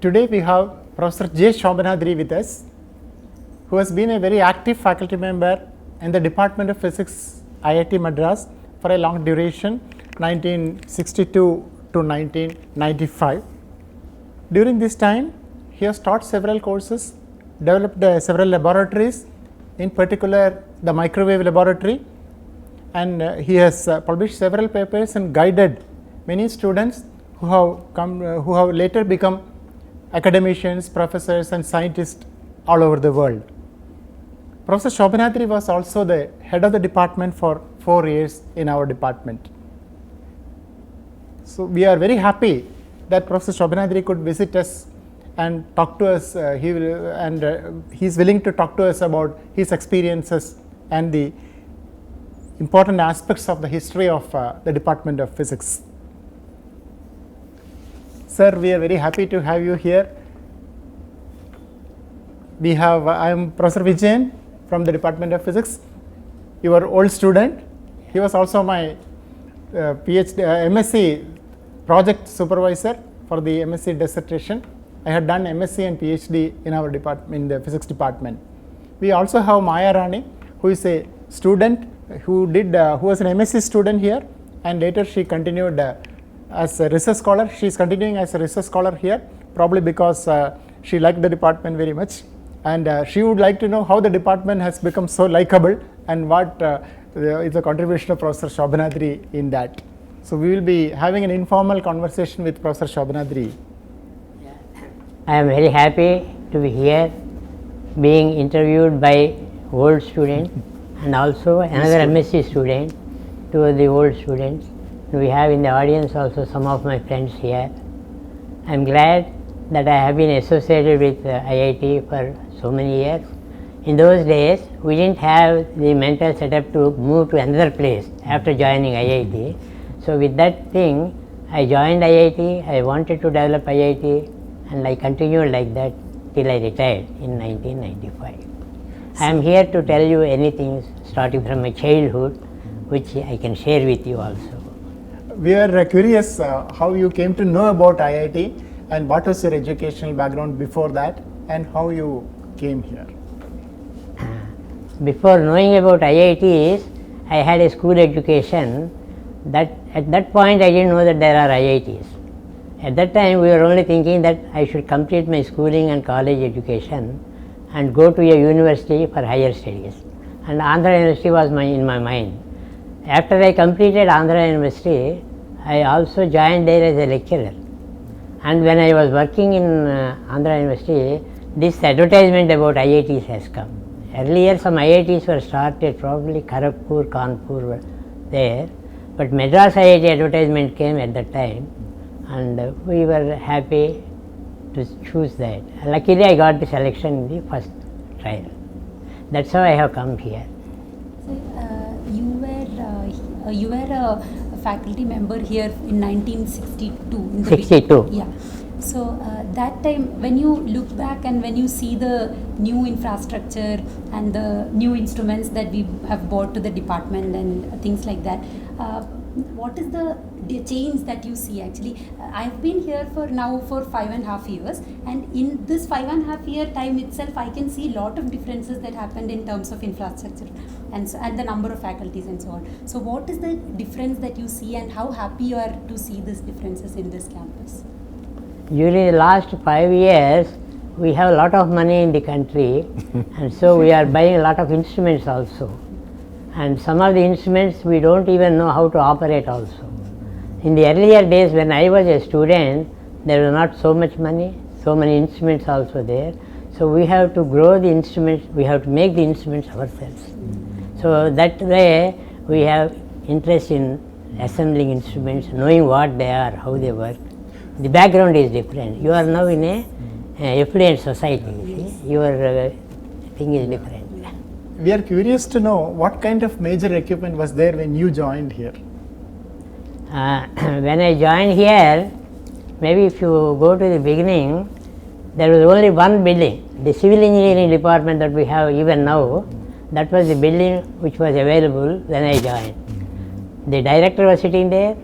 Today we have Professor J. Shobhanadri with us, who has been a very active faculty member in the Department of Physics, IIT Madras for a long duration, 1962 to 1995. During this time, he has taught several courses, developed several laboratories, in particular the microwave laboratory, and he has published several papers and guided many students who have later become academicians, professors and scientists all over the world. Professor Shobhanadri was also the head of the department for 4 years in our department. So we are very happy that Professor Shobhanadri could visit us and talk to us. He is willing to talk to us about his experiences and the important aspects of the history of the Department of Physics. Sir, we are very happy to have you here. I am Professor Vijayan from the Department of Physics, your old student. He was also my PhD, MSc project supervisor for the MSc dissertation. I had done MSc and PhD in our department, in the physics department. We also have Maya Rani, who is a student who was an MSc student here, and later she continued as a research scholar. She is continuing as a research scholar here, probably because she liked the department very much, and she would like to know how the department has become so likable and what is the contribution of Professor Shobhanadri in that. So we will be having an informal conversation with Professor Shobhanadri. I am very happy to be here, being interviewed by old student and also another MSc student, two of the old students. We have in the audience also some of my friends here. I am glad that I have been associated with IIT for so many years. In those days, we didn't have the mental setup to move to another place after joining IIT. So with that thing, I joined IIT, I wanted to develop IIT, and I continued like that till I retired in 1995. I am here to tell you anything starting from my childhood, which I can share with you also. We are curious how you came to know about IIT and what was your educational background before that and how you came here. Before knowing about IITs, I had a school education. That at that point I didn't know that there are IITs. At that time we were only thinking that I should complete my schooling and college education and go to a university for higher studies. And Andhra University was in my mind. After I completed Andhra University, I also joined there as a lecturer. And when I was working in Andhra University, this advertisement about IITs has come. Earlier some IITs were started, probably Kharagpur, Kanpur were there, but Madras IIT advertisement came at that time, and we were happy to choose that. Luckily I got the selection in the first trial. That's how I have come here. So, you were a faculty member here in 1962. 62. Yeah. So that time, when you look back and when you see the new infrastructure and the new instruments that we have brought to the department and things like that, what is the change that you see actually? I've been here for 5.5 years, and in this 5.5 year time itself I can see a lot of differences that happened in terms of infrastructure and the number of faculties and so on. So what is the difference that you see, and how happy you are to see these differences in this campus? During the last 5 years, we have a lot of money in the country and so we are buying a lot of instruments also. And some of the instruments we don't even know how to operate also. In the earlier days when I was a student, there was not so much money, so many instruments also there. So we have to grow the instruments, we have to make the instruments ourselves. So that way we have interest in assembling instruments, knowing what they are, how they work. The background is different. You are now in a affluent society, you see. Your thing is different. We are curious to know what kind of major equipment was there when you joined here. When I joined here, maybe if you go to the beginning, there was only one building, the civil engineering department that we have even now. That was the building which was available when I joined. The director was sitting there,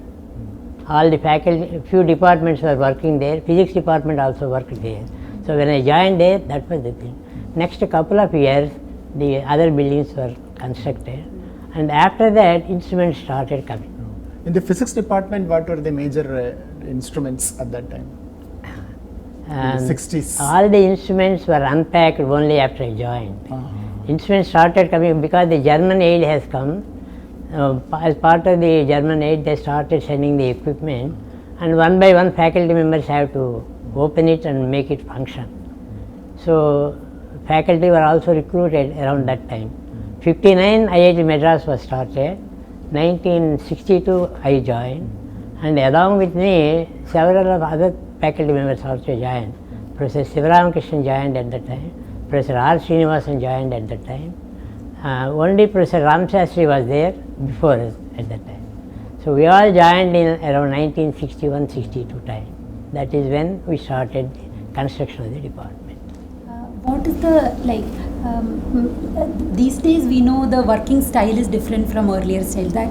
all the faculty, few departments were working there, physics department also worked there. So when I joined there, that was the thing. Next couple of years, the other buildings were constructed, and after that, instruments started coming. In the physics department, what were the major instruments at that time? And 60s. all the instruments were unpacked only after I joined. Instruments started coming because the German aid has come. As part of the German aid, they started sending the equipment, and one by one faculty members have to open it and make it function. So faculty were also recruited around that time. 59 IIT Madras was started, 1962 I joined, and along with me several of other faculty members also joined. Professor Sivaramakrishnan joined at that time, Professor R. Srinivasan joined at that time. Only Professor Ramshastri was there before us at that time. So we all joined in around 1961-62 time. That is when we started the construction of the department. What is the these days we know the working style is different from earlier style. That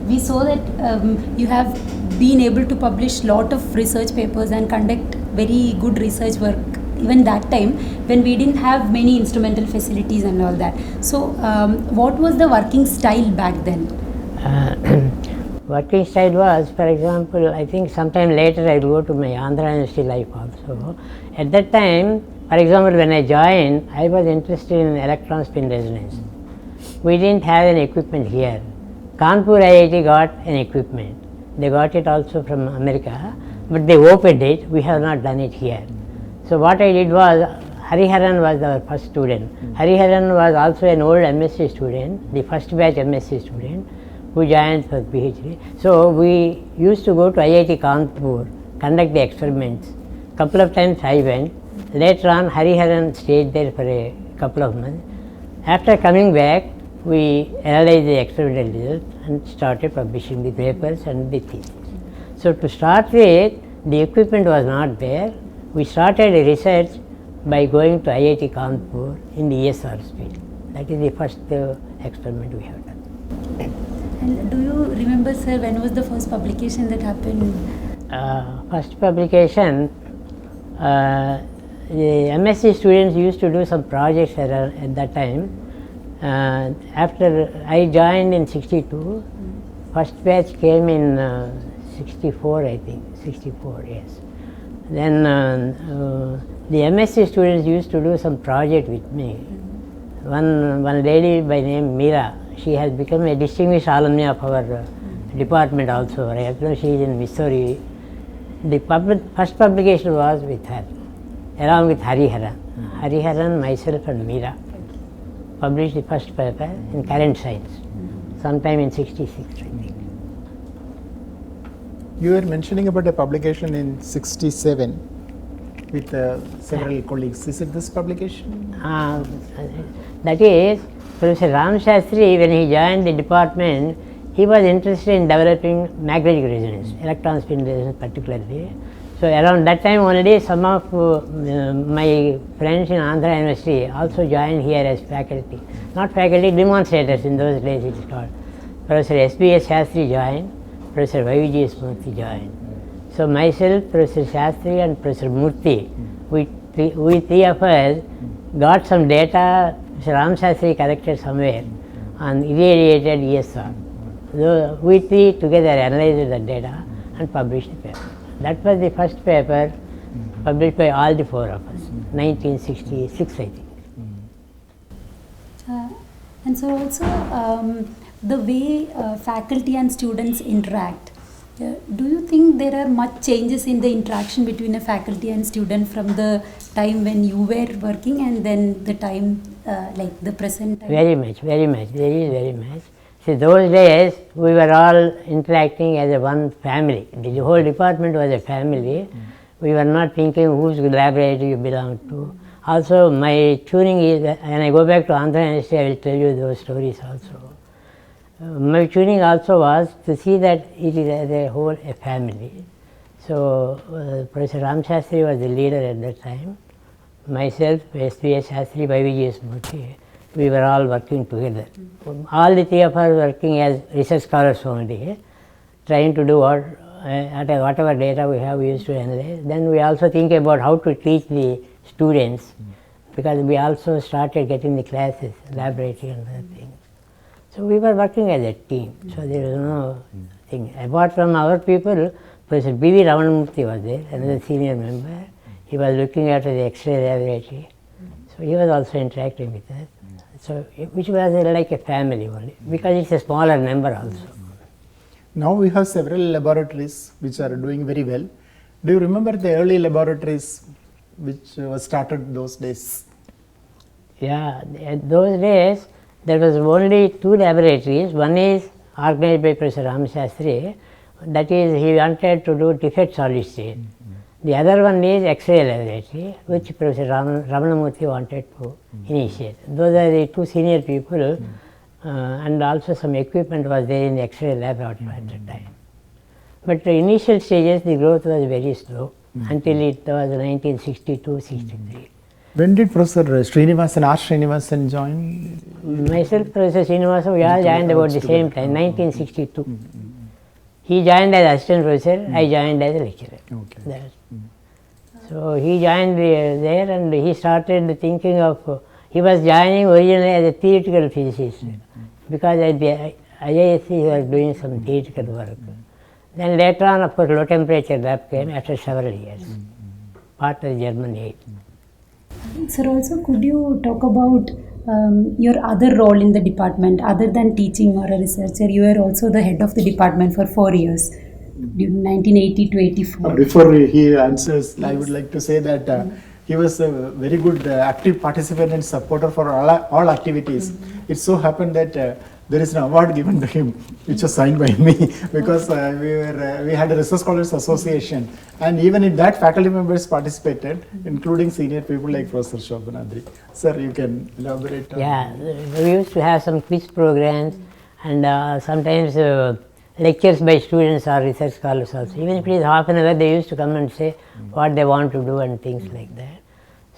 we saw that you have been able to publish lot of research papers and conduct very good research work even that time when we didn't have many instrumental facilities and all that. So what was the working style back then? Working style was, for example, I think sometime later I will go to my Andhra University life also. At that time, for example, when I joined, I was interested in electron spin resonance. We didn't have an equipment here. Kanpur IIT got an equipment. They got it also from America, but they opened it. We have not done it here. So what I did was, Hariharan was our first student. Hariharan was also an old MSc student, the first batch MSc student, who joined for PhD. So we used to go to IIT Kanpur, conduct the experiments. Couple of times I went. Later on, Hariharan stayed there for a couple of months. After coming back, we analyzed the experimental results and started publishing the papers and the thesis. So to start with, the equipment was not there. We started a research by going to IIT Kanpur in the ESR field. That is the first experiment we have done. And do you remember, sir, when was the first publication that happened? First publication, the MSc students used to do some projects at that time. After I joined in 62, first batch came in 64, I think, 64, yes. Then the MSc students used to do some project with me. One lady by name Meera, she has become a distinguished alumni of our department also. Right now she is in Missouri. The first publication was with her, along with Hariharan. Hariharan, myself and Meera published the first paper in Current Science, sometime in 66, I think. You were mentioning about a publication in 67 with several colleagues. Is it this publication? That is, Professor Ramshastri, when he joined the department, he was interested in developing magnetic resonance, electron spin resonance particularly. So around that time only, some of my friends in Andhra University also joined here as faculty. Not faculty, demonstrators in those days it is called. Professor S.B.S. Shastri joined, Professor Y.V.G.S. Murthy joined. So myself, Professor Shastri and Professor Murthy, we three of us got some data Professor Ramshastri collected somewhere on irradiated ESR. So we three together analyzed the data and published the paper. That was the first paper published by all the four of us, 1966 I think. And so also the way faculty and students interact, do you think there are much changes in the interaction between a faculty and student from the time when you were working and then the time like the present time? Very much, very much, there is very much. See, those days we were all interacting as a one family. The whole department was a family. We were not thinking whose laboratory you belong to. Also, my tuning is, when I go back to Andhra University, I will tell you those stories also. My tuning also was to see that it is as a whole a family. So, Professor Ramshastri was the leader at that time. Myself, S.B.S. Shastri, Y.V.G.S. Murthy, we were all working together. All the three of us working as research scholars only, trying to do what whatever data we have, we used to analyze. Then we also think about how to teach the students, because we also started getting the classes, laboratory and other things. So we were working as a team. So there was no thing. Apart from our people, Professor B.V. Ramanamurthy was there, another senior member. He was looking at the X-ray laboratory. So he was also interacting with us. So which was like a family only, because it's a smaller number also. Now we have several laboratories which are doing very well. Do you remember the early laboratories which was started those days? Yeah, at those days there was only 2 laboratories. One is organized by Professor Ramashastri, that is he wanted to do defect solid state. The other one is X-ray laboratory, which Professor Ramanamurthy wanted to initiate. Those are the 2 senior people, and also some equipment was there in the X-ray laboratory at the time. But the initial stages, the growth was very slow until it was 1962-63. When did Professor Srinivasan, R. Srinivasan join? Myself, Professor Srinivasan, we all joined about the same time, 1962. He joined as assistant professor, I joined as a lecturer. Okay. So he joined there, and he started thinking of, he was joining originally as a theoretical physicist, because at the IISc he was doing some theoretical work. Then later on, of course, low temperature lab came after several years, part of the German aid. Sir, also could you talk about your other role in the department other than teaching or a researcher? You were also the head of the department for 4 years, during 1980 to 84. Before he answers, I would like to say that he was a very good active participant and supporter for all activities. It so happened that there is an award given to him, which was signed by me, because we had a Research Scholars Association, and even in that faculty members participated, including senior people like Professor Shobhanadri. Sir, you can elaborate. Yeah, we used to have some quiz programs, and sometimes lectures by students or research scholars also. Even if it is half an hour, they used to come and say what they want to do and things like that.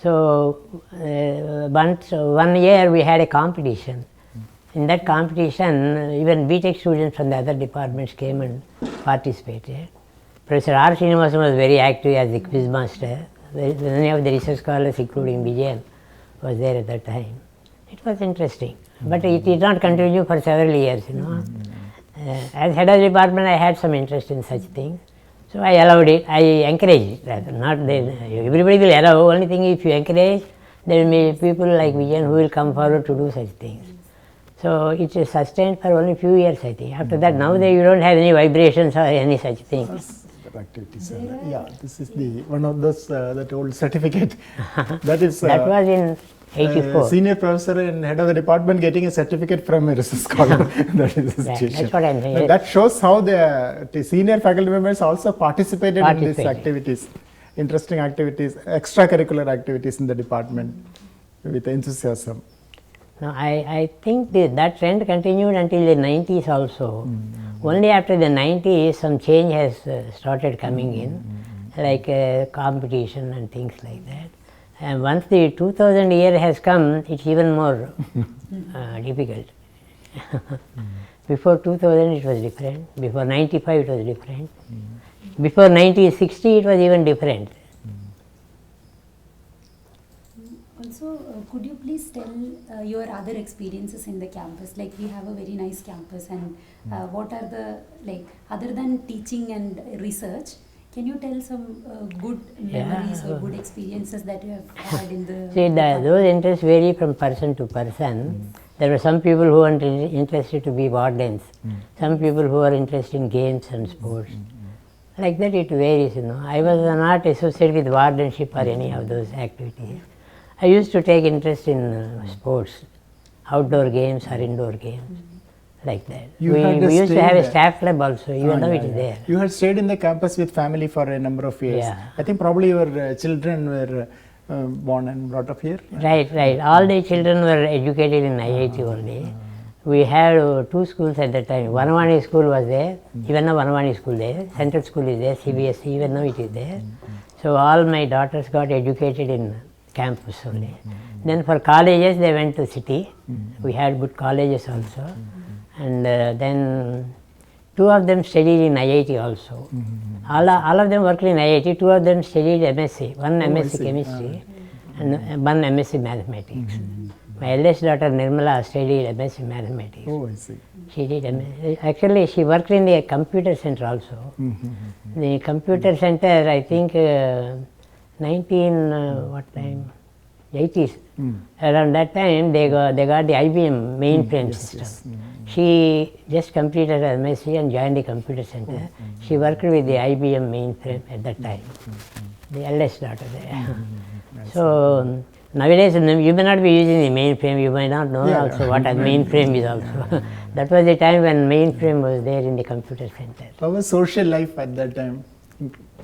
So once 1 year we had a competition. In that competition, even BTech students from the other departments came and participated. Professor R. Srinivasan was very active as the quiz master. Many of the research scholars, including Vijayan, was there at that time. It was interesting, but it did not continue for several years, you know. As head of the department, I had some interest in such things, so I allowed it. I encouraged it, rather. Not that everybody will allow. Only thing, if you encourage, there will be people like Vijayan who will come forward to do such things. So it is sustained for only few years, I think. After that, now you don't have any vibrations or any such things. Activities. Yeah, this is the one of those that old certificate. That is. That was in 84. Senior professor and head of the department getting a certificate from a research scholar. That is the situation. That's what I'm saying. That shows how the senior faculty members also participated in these activities, interesting activities, extracurricular activities in the department with enthusiasm. No, I think that trend continued until the 90s also. Only after the 90s some change has started coming in, like competition and things like that. And once the 2000 year has come, it's even more difficult. Before 2000 it was different, before 95 it was different, before 1960 it was even different. Also, could you please tell your other experiences in the campus? Like, we have a very nice campus, and what are the, like, other than teaching and research, can you tell some good memories or good experiences that you have had in the See, those interests vary from person to person. There were some people who are interested to be wardens, some people who are interested in games and sports. Like that it varies, you know. I was not associated with wardenship or any of those activities. I used to take interest in sports, outdoor games or indoor games, like that. We used to have a staff club also, even though it is there. You had stayed in the campus with family for a number of years. Yeah. I think probably your children were born and brought up here. Right, right. All the children were educated in IIT only. We had 2 schools at that time. Vanavani school was there, even now Vanavani school there. Central school is there, CBSE, even now it is there. So all my daughters got educated in campus only. Then for colleges they went to city. We had good colleges also. And then Two of them studied in IIT also. All of them worked in IIT. Two of them studied MSc. One I MSc see. chemistry and one MSc mathematics. My eldest daughter Nirmala studied MSc mathematics. Oh, I see. She did actually she worked in the computer center also. The computer center, I think 80s. Around that time they got the IBM mainframe system. She just completed her MSc and joined the computer center. She worked with the IBM mainframe at that time. The eldest daughter there. So nowadays you may not be using the mainframe, you might not know also what a mainframe is also. That was the time when mainframe was there in the computer center. How was social life at that time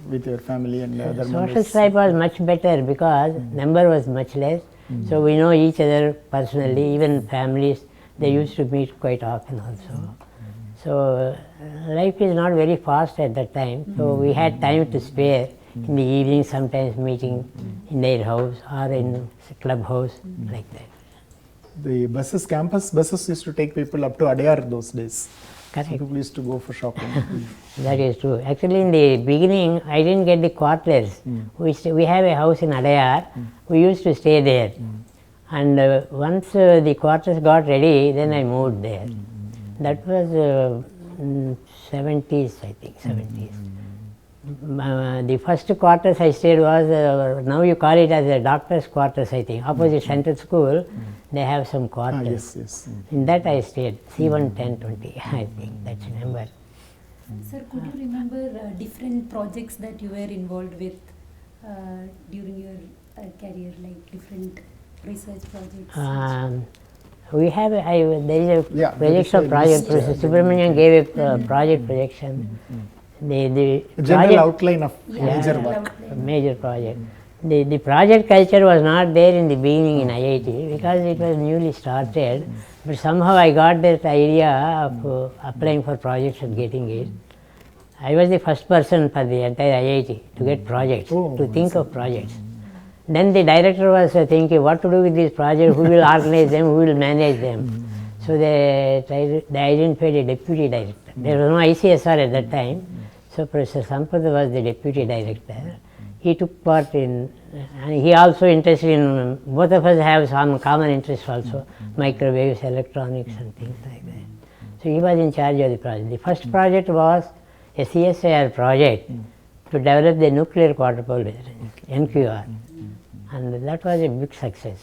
with your family and other Social members? life was much better because number was much less. So we know each other personally, even families, they used to meet quite often also. So life is not very fast at that time. So we had time to spare in the evening, sometimes meeting in their house or in clubhouse like that. The buses, campus buses used to take people up to Adyar those days. Correct. People used to go for shopping. That is true. Actually, in the beginning, I didn't get the quarters. We have a house in Adyar. We used to stay there. And once the quarters got ready, then I moved there. That was 70s, I think, 70s. The first quarters I stayed was, now you call it as a doctor's quarters, I think. Opposite Central School, they have some quarters. Yes. In that I stayed, C11020, I think, that's the number. Sir, could you remember different projects that you were involved with during your career, like different research projects? We have, there is a Yeah, projection project, Professor Subramanian gave a project projection. The General project, outline of major work. major project. The project culture was not there in the beginning in IIT because it was newly started, but somehow I got that idea of applying for projects and getting it. I was the first person for the entire IIT to get projects, to think of projects. Then the director was thinking what to do with these projects, who will organize them, who will manage them. So they identified a deputy director. There was no ICSR at that time, so Professor Sampath was the deputy director. He took part in, and he also interested in, both of us have some common interest also, microwaves, electronics and things like that. So he was in charge of the project. The first project was a CSIR project to develop the nuclear quarter pole NQR, and that was a big success.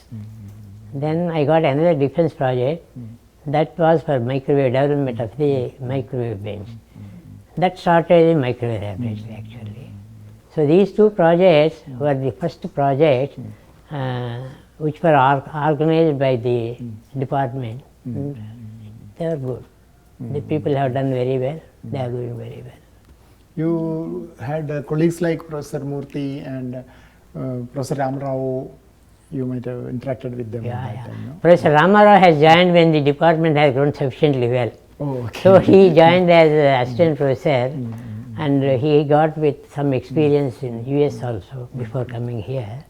Then I got another defense project that was for microwave development of the microwave bench. That started in microwave laboratory actually. So these two projects were the first projects which were organized by the department. They were good. The people have done very well. They are doing very well. You had colleagues like Professor Murthy and Professor Ramarao. You might have interacted with them at that time, no? Professor Ramarao has joined when the department has grown sufficiently well. Oh, okay. So he joined as assistant professor, and he got with some experience in US also before coming here.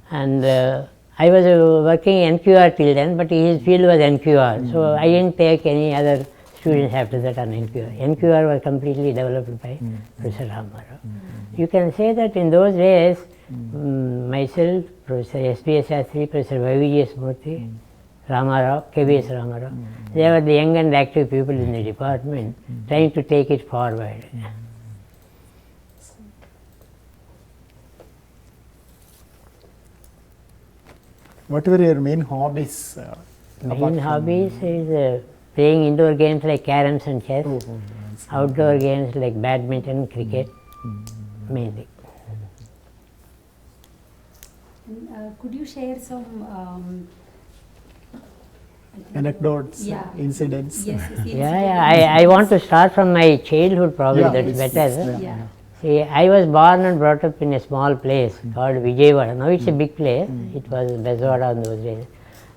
And I was working NQR till then, but his field was NQR, so I didn't take any other students after that on NQR. NQR was completely developed by Professor Ramarao. You can say that in those days, myself, Professor S.B.S. Shastri, Professor Y.V.S. Murthy, Ramarao, K.V.S. Ramarao, they were the young and active people in the department trying to take it forward. What were your main hobbies? Main hobbies is playing indoor games like caroms and chess, outdoor games like badminton, cricket, mainly. Could you share some Anecdotes, Yeah. incidents? Yes, I want to start from my childhood probably, Yeah, that's it's- better. Yeah. See, I was born and brought up in a small place called Vijayawada. Now it's a big place. It was Bezwada in those days.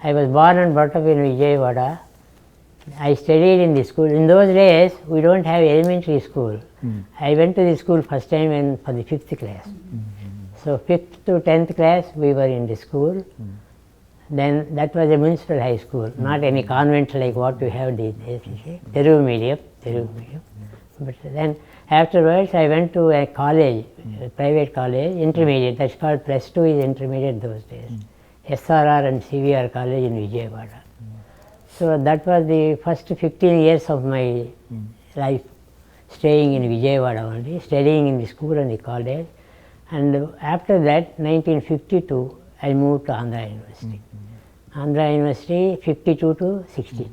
I was born and brought up in Vijayawada. I studied in the school. In those days, we don't have elementary school. I went to the school first time for the 5th class. So 5th to 10th class, we were in the school. Then that was a municipal high school, not any convent like what you have these days. Telugu medium. But then afterwards I went to a college, a private college, intermediate, that's called +2 is intermediate those days. SRR and CVR college in Vijayawada. So that was the first 15 years of my life, staying in Vijayawada only, studying in the school and the college. And after that, 1952, I moved to Andhra University. Andhra University, 52 to 62,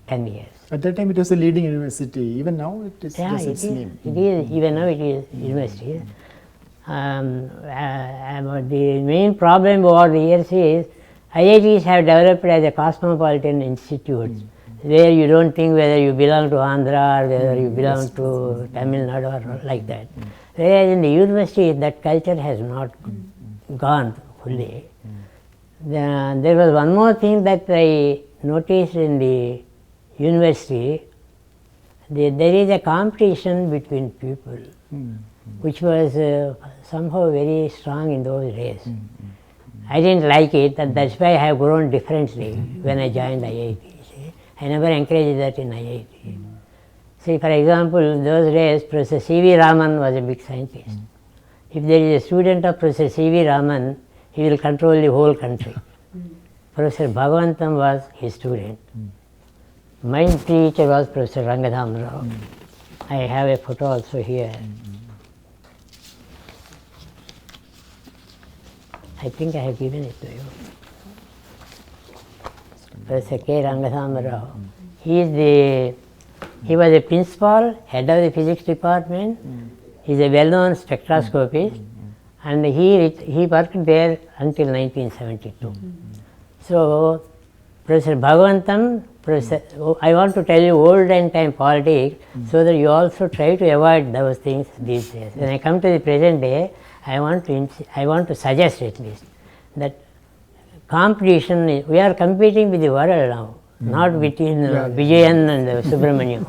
10 years. At that time, it was a leading university. Even now, it is Yeah, just it its is. name. It is. Even now, it is university. The main problem over the years is IITs have developed as a cosmopolitan institutes where you don't think whether you belong to Andhra or whether you belong to Tamil Nadu or like that. Whereas in the university, that culture has not gone fully. There was one more thing that I noticed in the university. There is a competition between people, which was somehow very strong in those days. I didn't like it, and that's why I have grown differently when I joined IIT. See? I never encouraged that in IIT. See, for example, in those days, Professor C.V. Raman was a big scientist. If there is a student of Professor C.V. Raman, he will control the whole country. Professor Bhagavantam was his student. My teacher was Professor Rangadham Rao. I have a photo also here. I think I have given it to you. Professor K. Rangadham Rao. He was a principal, head of the physics department. He is a well-known spectroscopist, and he worked there until 1972. So, Professor Bhagavantam, I want to tell you olden time politics so that you also try to avoid those things these days. When I come to the present day, I want to suggest at least that competition, we are competing with the world now, not between Vijayan and Subramaniam.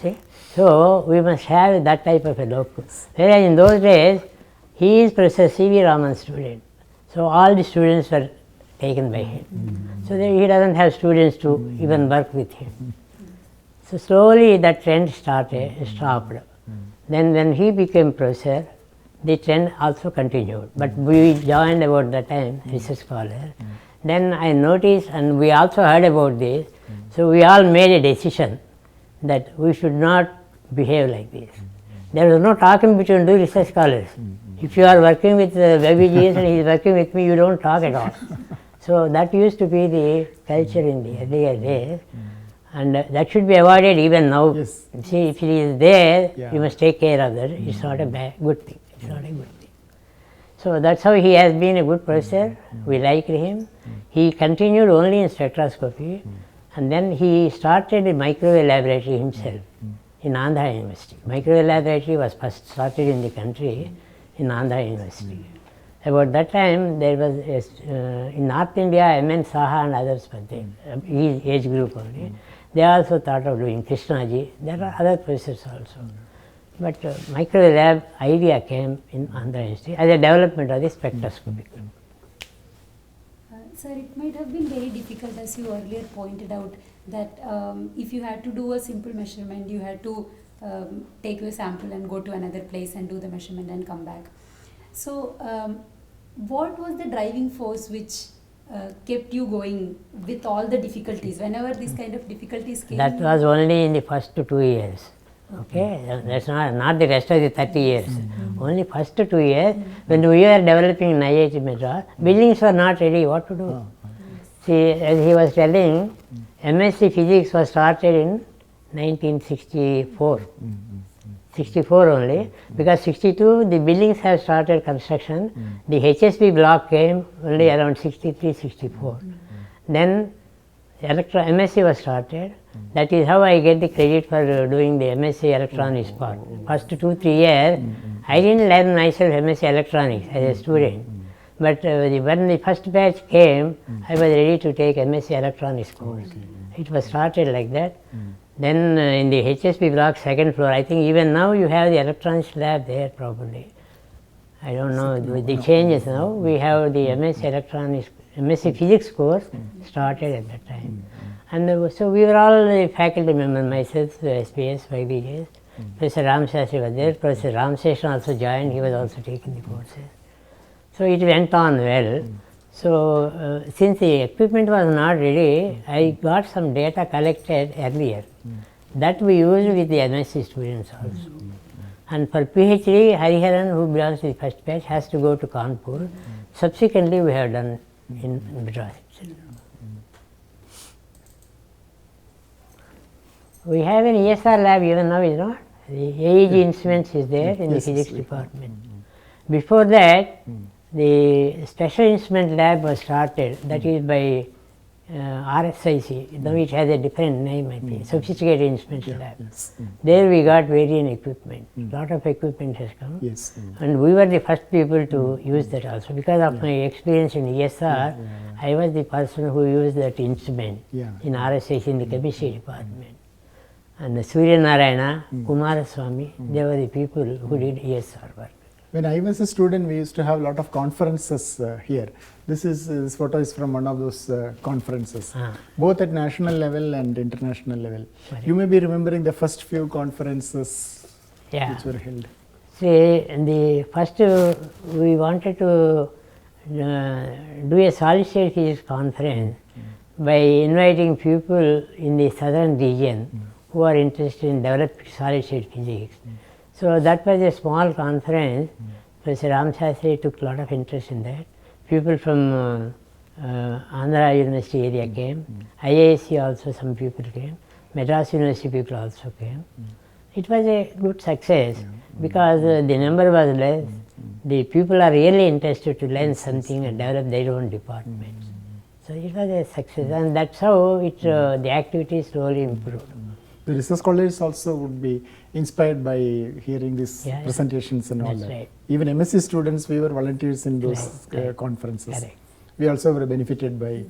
See? So, we must have that type of a look. Whereas in those days, he is Professor C.V. Raman's student. So, all the students were taken by him. So, he doesn't have students to even work with him. So, slowly that trend stopped. Then when he became professor, the trend also continued. But we joined about that time, research scholar. Then I noticed, and we also heard about this, so we all made a decision that we should not behave like this. There was no talking between two research scholars. If you are working with Babies and he is working with me, you don't talk at all. So that used to be the culture in the earlier days, and that should be avoided even now. Yes. See, if it is there, you must take care of that. It's not a good thing. It's not a good thing. So that's how he has been a good professor. We liked him. He continued only in spectroscopy, and then he started a microwave laboratory himself in Andhra University. Microwave laboratory was first started in the country in Andhra University. About that time, there was in North India, M.N. Saha and others were there, his age group only. They also thought of doing Krishnaji. There are other professors also. But microwave lab idea came in Andhra University as a development of the spectroscopy. Sir, it might have been very difficult, as you earlier pointed out, that if you had to do a simple measurement, you had to take your sample and go to another place and do the measurement and come back. So, what was the driving force which kept you going with all the difficulties? Whenever these kind of difficulties came? That was only in the first 2 years. Okay, that's not the rest of the 30 years. Only first 2 years, when we were developing in IIT Madras, buildings were not ready. What to do? See, as he was telling, MSc Physics was started in 1964. 64 only, because 62 the buildings have started construction. The HSP block came only around 63, 64. Then MSc was started. That is how I get the credit for doing the MSc Electronics part. First 2-3 years, I didn't learn myself MSc Electronics as a student. But when the first batch came, I was ready to take MSc Electronics course. It was started like that. Then in the HSP block, second floor, I think even now you have the electronics lab there probably. I don't know, the changes now. We have the MSc Electronics, MSc Physics course started at that time. And so we were all faculty members, myself, SPS, YBJs. Professor Ram Shastri was there, Professor Ram Seshan also joined, he was also taking the courses. So it went on well. So since the equipment was not ready, I got some data collected earlier. That we used with the MSc students also. And for PhD, Hariharan, who belongs to the first batch, has to go to Kanpur. Subsequently, we have done in Madras itself. We have an ESR lab even now, is not? The AEG instruments is there in the physics department. Before that, the special instrument lab was started, that is by RSIC, though it has a different name, I think, Sophisticated Instruments Lab. There we got variant equipment, lot of equipment has come. Yes. And we were the first people to use that also. Because of my experience in ESR, I was the person who used that instrument in RSIC in the chemistry department. And Surya Narayana, Kumaraswamy, they were the people who did ESR work. When I was a student, we used to have a lot of conferences here. This photo is from one of those conferences, both at national level and international level. Right. You may be remembering the first few conferences which were held. See, the first we wanted to do a solid state physics conference by inviting people in the southern region who are interested in developing solid state physics. So that was a small conference. Professor Ram Shastri took a lot of interest in that. People from Andhra University area came. IISc also some people came. Madras University people also came. It was a good success because the number was less. The people are really interested to learn something and develop their own departments. So it was a success, and that's how the activities slowly improved. The research scholars also would be inspired by hearing these presentations and all that. Right. Even MSc students, we were volunteers in those conferences. Correct. We also were benefited by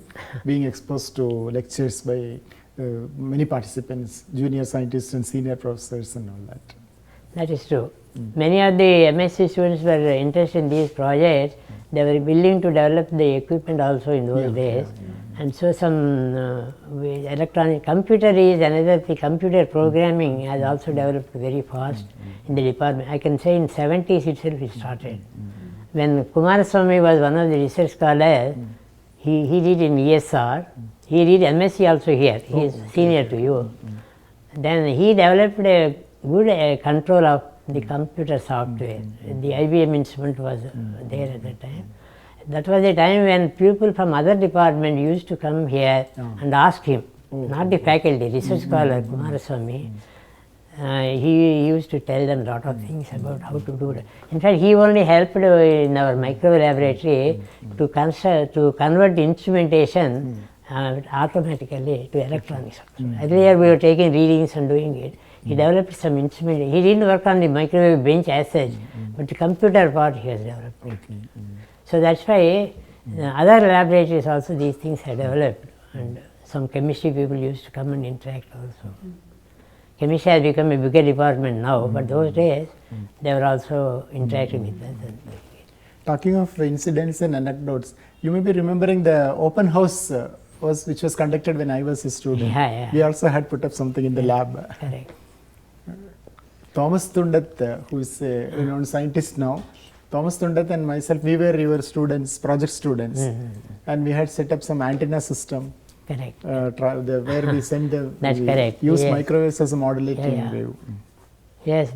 being exposed to lectures by many participants, junior scientists and senior professors and all that. That is true. Many of the MSc students were interested in these projects. They were willing to develop the equipment also in those days. And so some electronic computer is another thing. Computer programming has also developed very fast in the department. I can say in 70s itself it started. When Kumaraswamy was one of the research scholars, he did in ESR. He did MSc also here. He is senior to you. Then he developed a good control of the computer software. The IBM instrument was there at that time. That was a time when people from other departments used to come here and ask him, not the faculty, research scholar Kumaraswamy. He used to tell them a lot of things about how to do it. In fact, he only helped in our microwave laboratory to convert instrumentation automatically to electronics. Earlier we were taking readings and doing it. He developed some instrument. He didn't work on the microwave bench as such, but the computer part he has developed. So that's why other laboratories also these things have developed, and some chemistry people used to come and interact also. Chemistry has become a bigger department now, but those days they were also interacting with us. Talking of incidents and anecdotes, you may be remembering the open house which was conducted when I was a student. We also had put up something in the lab. Correct. Thomas Thundath, who is a renowned scientist now, Thomas Thundath and myself, we were your students, project students, and we had set up some antenna system. Correct. Where we send use microwaves as a modulating wave. Yes,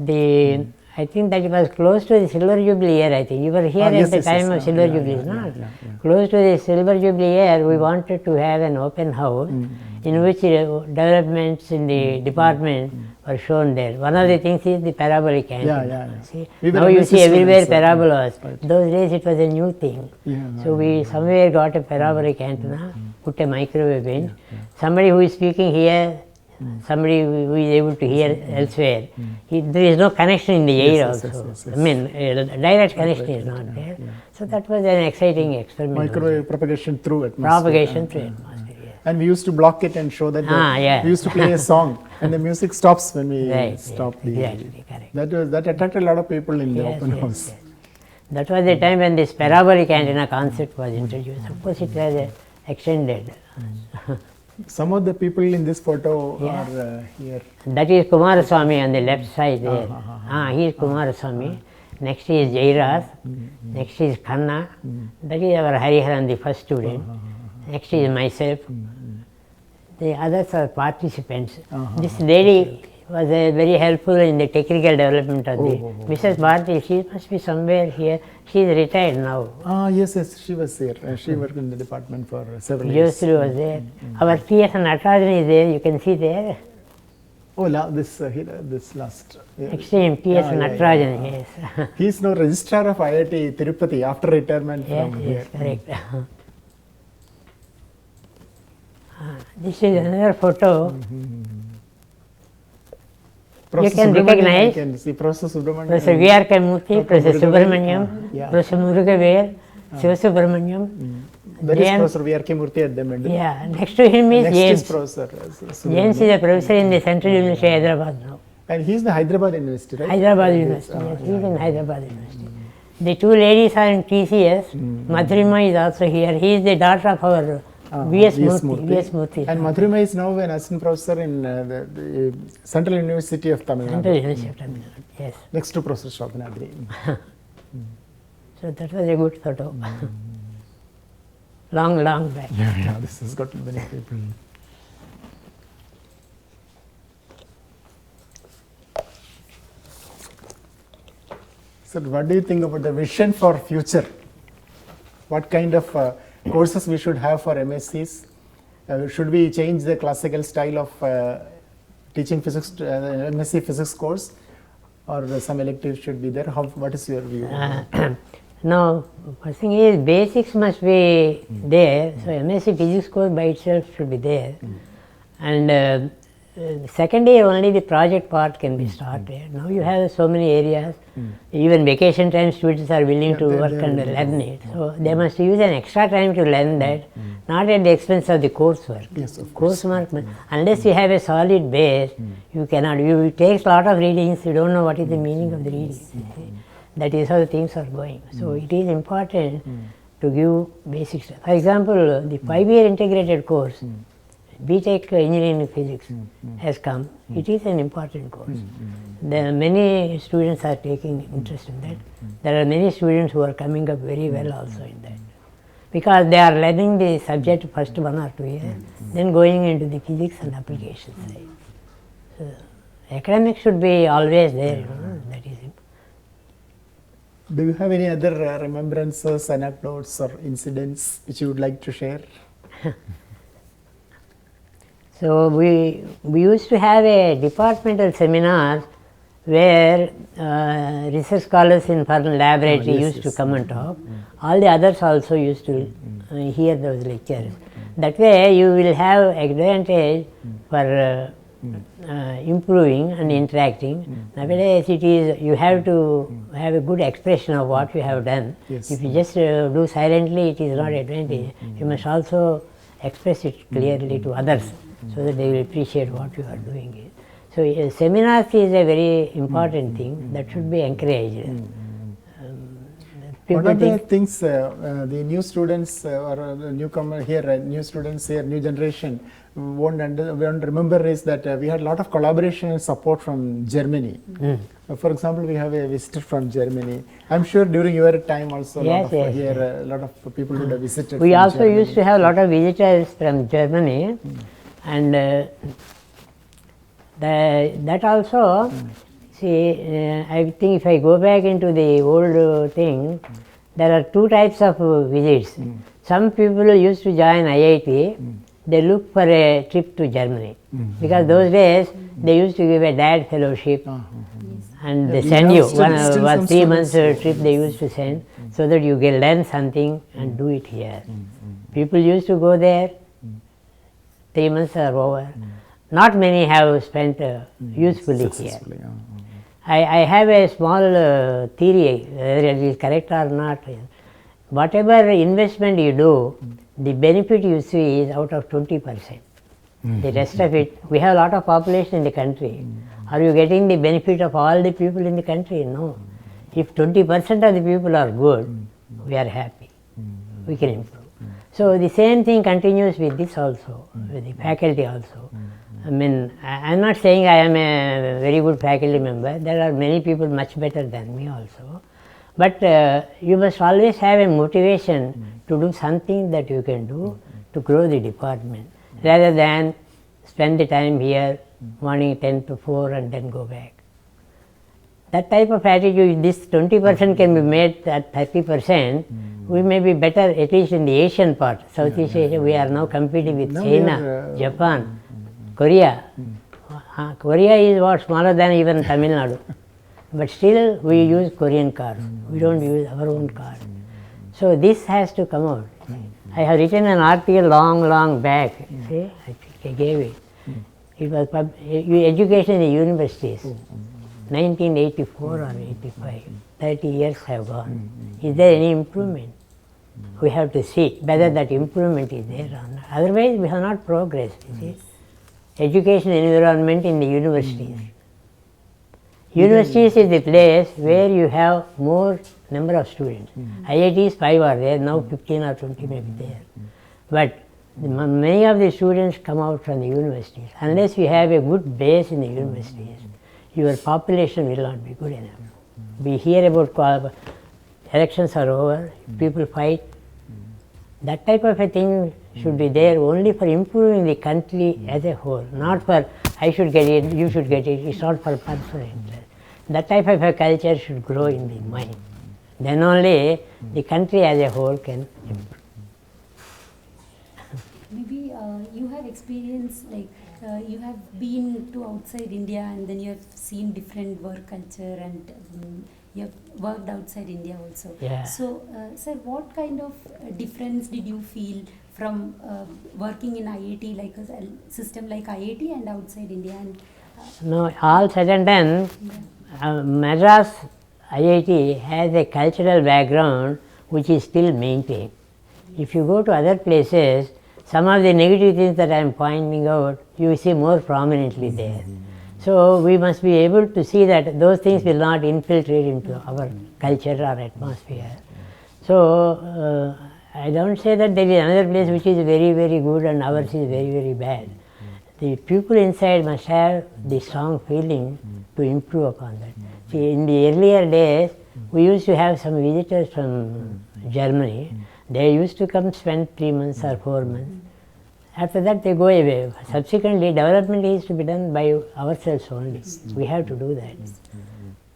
I think that it was close to the Silver Jubilee year, I think. You were here at the time of Silver Jubilee, no? Close to the Silver Jubilee year, we wanted to have an open house in which developments in the department were shown there. One of the things is the parabolic antenna. See? Now you see everywhere parabolas. Those days it was a new thing. So we somewhere got a parabolic antenna, put a microwave bench. Somebody who is speaking here, somebody who is able to hear elsewhere. There is no connection in the air also. I mean, direct connection is not there. So that was an exciting experiment. Microwave propagation through atmosphere. Propagation through atmosphere, yes. And we used to block it and show that we used to play a song and the music stops when we stop the... Exactly, correct. That attracted a lot of people in the open house. Yes. That was the time when this parabolic antenna concept was introduced. Of course, it was extended. Some of the people in this photo Yeah. are here. That is Kumaraswamy on the left side there. He is Kumaraswamy. Next is Jairas. Next is Khanna. That is our Hariharan, the first student. Next is myself. The others are participants. This lady was very helpful in the technical development of the Mrs. Bharati. She must be somewhere here. She is retired now. Yes, she was here. She worked in the department for several years. Josri was there. Our T.S. Natarajan is there. You can see there. Oh, this last. Next to him, T.S. Natarajan, yes. He is now registrar of IIT Tirupati after retirement Yes, from yes, here. correct. This is another photo. You can recognize You can see Professor Subramanian. Professor V.R.K. Murthy, Professor Subramaniam, Yeah. Professor Murugavel, Shiva Subramaniam. That is James- Professor V.R.K. Murthy at the middle. Yeah, next to him is Next James. is Professor James is a professor in the Central University, Hyderabad now. And he is the Hyderabad University, right? Hyderabad University, yes, he is in Hyderabad University. The two ladies are in TCS. Madhurima is also here. He is the daughter of our V.S. Murthy. V.S. Murthy. And Madhurima is now an assistant professor in the Central University of Tamil Central Nadu. University of Tamil Nadu, yes. Next to Professor Shobhanadri. So that was a good photo. Long, long back. Yeah, this has got many people. So what do you think about the vision for future? What kind of courses we should have for MScs? Should we change the classical style of teaching physics, MSc physics course, or some electives should be there? What is your view? Now, first thing is basics must be there. So MSc physics course by itself should be there. And second year only the project part can be started. Now you have so many areas. Even vacation time students are willing to work and learn it. So they must use an extra time to learn that, not at the expense of the coursework. Yes, of course. Coursework, unless you have a solid base, you cannot. It takes a lot of readings. You don't know what is the meaning of the readings. That is how things are going. So it is important to give basics. For example, the 5-year integrated course, BTech Engineering Physics has come. It is an important course. There are many students are taking interest in that. There are many students who are coming up very well also in that. Because they are learning the subject first 1 or 2 years, then going into the physics and application side. So academics should be always there, that is important. Do you have any other remembrances, anecdotes, or incidents which you would like to share? So we used to have a departmental seminar where research scholars in foreign laboratory used to come and talk. All the others also used to hear those lectures. That way you will have advantage for improving and interacting. Nowadays it is, you have to have a good expression of what you have done. Yes. If you just do silently, it is not advantage. You must also express it clearly to others so that they will appreciate what you are doing. So seminars is a very important thing that should be encouraged. One of the things the new students or newcomer here, new students here, new generation won't remember is that we had a lot of collaboration and support from Germany. For example, we have a visitor from Germany. I'm sure during your time also a lot of people would have visited. We from also Germany. used to have a lot of visitors from Germany, and that also, see, I think if I go back into the old thing, there are two types of visits. Some people used to join IIT, they look for a trip to Germany, because those days they used to give a dad fellowship, and they send you, one 3 months trip they used to send, so that you can learn something and do it here. People used to go there, 3 months are over. Not many have spent usefully here. I have a small theory, whether it is correct or not. Whatever investment you do, the benefit you see is out of 20%. The rest of it, we have a lot of population in the country. Are you getting the benefit of all the people in the country? No. If 20% of the people are good, we are happy. We can improve. So the same thing continues with this also, with the faculty also. I mean, I'm not saying I am a very good faculty member. There are many people much better than me also. But you must always have a motivation to do something that you can do to grow the department, rather than spend the time here morning 10 to 4 and then go back. That type of attitude, this 20% can be made at 30%. We may be better, at least in the Asian part. Southeast Asia, we are now competing with Now China, Japan, Korea. Korea is what, smaller than even Tamil Nadu. But still we use Korean cars. We don't use our own car. So this has to come out. I have written an article long back. See, I think I gave it. It was education in the universities. 1984 or 85. 30 years have gone. Is there any improvement? We have to see whether that improvement is there or not. Otherwise we have not progressed. You see. Education environment in the universities. Universities is the place where you have more number of students. IITs 5 are there, now 15 or 20 may be there. But many of the students come out from the universities. Unless you have a good base in the universities, your population will not be good enough. We hear about elections are over, people fight. That type of a thing should be there only for improving the country as a whole, not for I should get it, you should get it. It's not for personal interest. That type of a culture should grow in the mind. Then only the country as a whole can improve. Maybe you have experience, like you have been to outside India and then you have seen different work culture and you have worked outside India also. Yeah. So, sir, what kind of difference did you feel from working in IIT, like a system like IIT and outside India? And, no, all said and done, Madras IIT has a cultural background which is still maintained. If you go to other places, some of the negative things that I am pointing out, you see more prominently there. So we must be able to see that those things will not infiltrate into our culture or atmosphere. So I don't say that there is another place which is very good and ours is very bad. The people inside must have the strong feeling to improve upon that. See, in the earlier days, we used to have some visitors from Germany. They used to come spend 3 months or 4 months. After that they go away. Subsequently, development is to be done by ourselves only. We have to do that.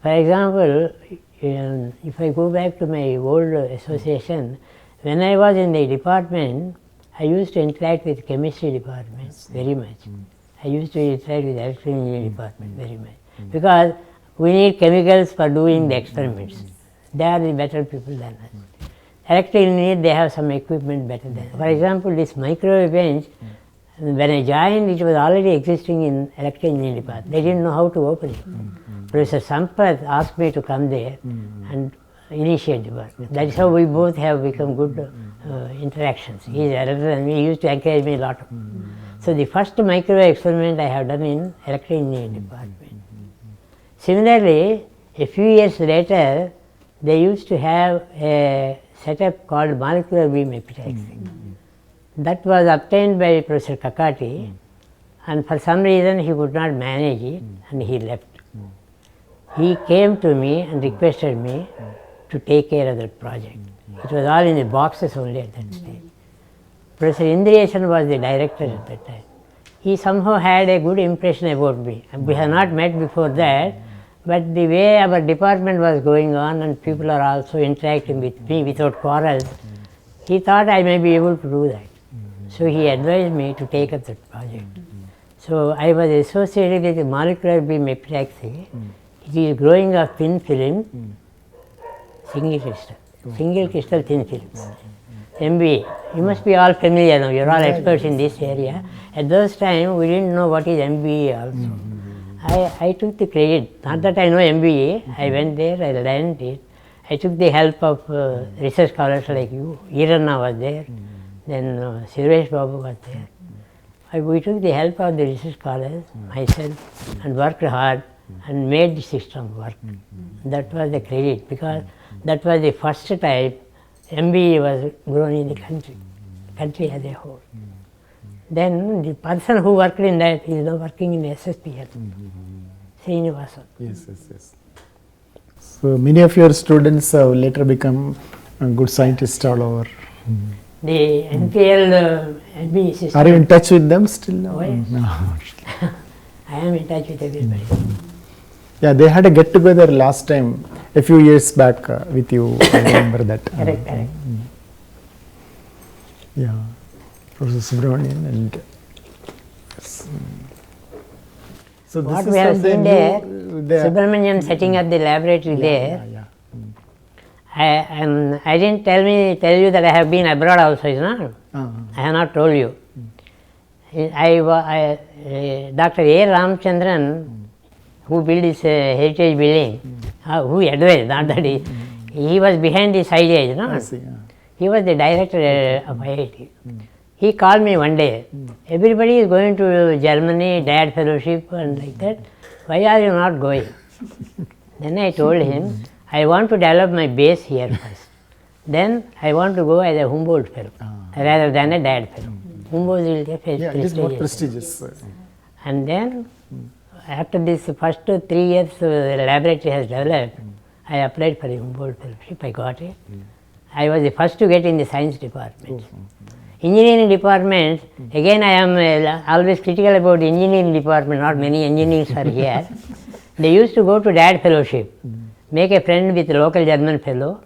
For example, if I go back to my old association, when I was in the department, I used to interact with chemistry department very much. I used to interact with electrical engineering department very much. Because we need chemicals for doing the experiments. They are the better people than us. Electrical engineering, they have some equipment better than us. For example, this microwave bench, when I joined, it was already existing in electrical engineering department. They didn't know how to open it. Professor Sampath asked me to come there and initiate the work. That is how we both have become good interactions. He is elder than me, he used to encourage me a lot. So the first microwave experiment I have done in electrical engineering department. Similarly, a few years later, they used to have a setup called molecular beam epitaxy. That was obtained by Professor Kakati, and for some reason he could not manage it and he left. He came to me and requested me to take care of that project. It was all in the boxes only at that stage. Professor Indriyesan was the director at that time. He somehow had a good impression about me. We have not met before that, but the way our department was going on and people are also interacting with me without quarrels, he thought I may be able to do that. So he advised me to take up that project. So I was associated with the molecular beam epitaxy. It is growing of thin film, single crystal thin films. MBA. You must be all familiar now, you are all experts in this area. At those time, we didn't know what is MBA also. I took the credit, not that I know MBA, I went there, I learned it. I took the help of research scholars like you, Iranna was there, then Sirvesh Babu was there. We took the help of the research scholars, myself, and worked hard and made the system work. That was the credit, because that was the first time MBA was grown in the country. country as a whole. Then the person who worked in that is now working in SSPL, Srinivasan. Yes, yes, yes. So many of your students have later become good scientists all over. The NPL MB system. Are you in touch with them still? Oh, yes. No. I am in touch with everybody. Yeah, they had a get together last time, a few years back with you. I remember that. Correct, correct. Yeah, Professor Subramanian and. Yes. So What this we have is from seen the there, new, the- Subramanian setting up the laboratory there. Yeah, yeah. I didn't tell you that I have been abroad also, is not? I have not told you. Dr. A. Ramchandran, who built this heritage building, who advised, not that he was behind this idea, you know. I see. Yeah. He was the director of IIT. He called me one day. Everybody is going to Germany, DAD fellowship and like that. Why are you not going? Then I told him, I want to develop my base here first. Then I want to go as a Humboldt fellow rather than a DAD fellow. Humboldt will get Yeah, it is more prestigious. And then after this first 3 years the laboratory has developed, I applied for a Humboldt fellowship, I got it. I was the first to get in the science department. Engineering department, again I am always critical about the engineering department, not many engineers are here. They used to go to DAD fellowship, make a friend with a local German fellow,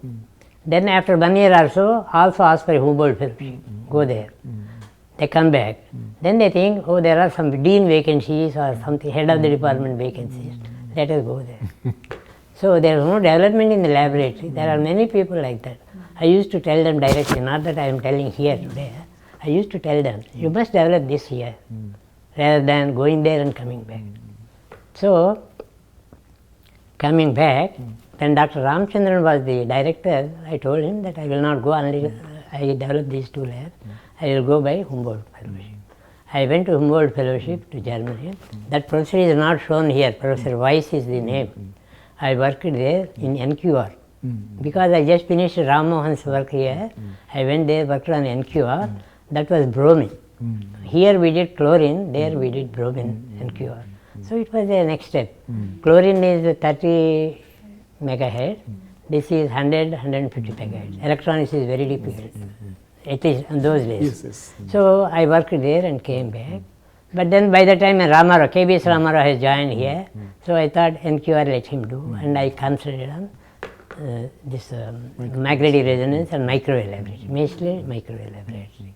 then after 1 year or so, also ask for a Humboldt fellowship, go there. They come back. Then they think, oh, there are some dean vacancies or something, head of the department vacancies, let us go there. So there is no development in the laboratory. There are many people like that. I used to tell them directly, not that I am telling here today. I used to tell them, you must develop this here, rather than going there and coming back. So, coming back, when Dr. Ramchandran was the director, I told him that I will not go unless I develop these 2 labs. I will go by Humboldt fellowship. I went to Humboldt fellowship to Germany. That professor is not shown here. Professor Weiss is the name. I worked there in NQR. Because I just finished Ram Mohan's work here, I went there, worked on NQR. That was bromine. Here we did chlorine, there we did bromine NQR. So it was the next step. Chlorine is 30 megahertz. This is 100, 150 megahertz. Electronics is very difficult, at least in those days. Yes, yes. So I worked there and came back. But then by the time Ramarao, KBS Ramarao has joined here, so I thought NQR let him do, and I concentrated on this magnetic resonance and microwave laboratory, mostly microwave laboratory.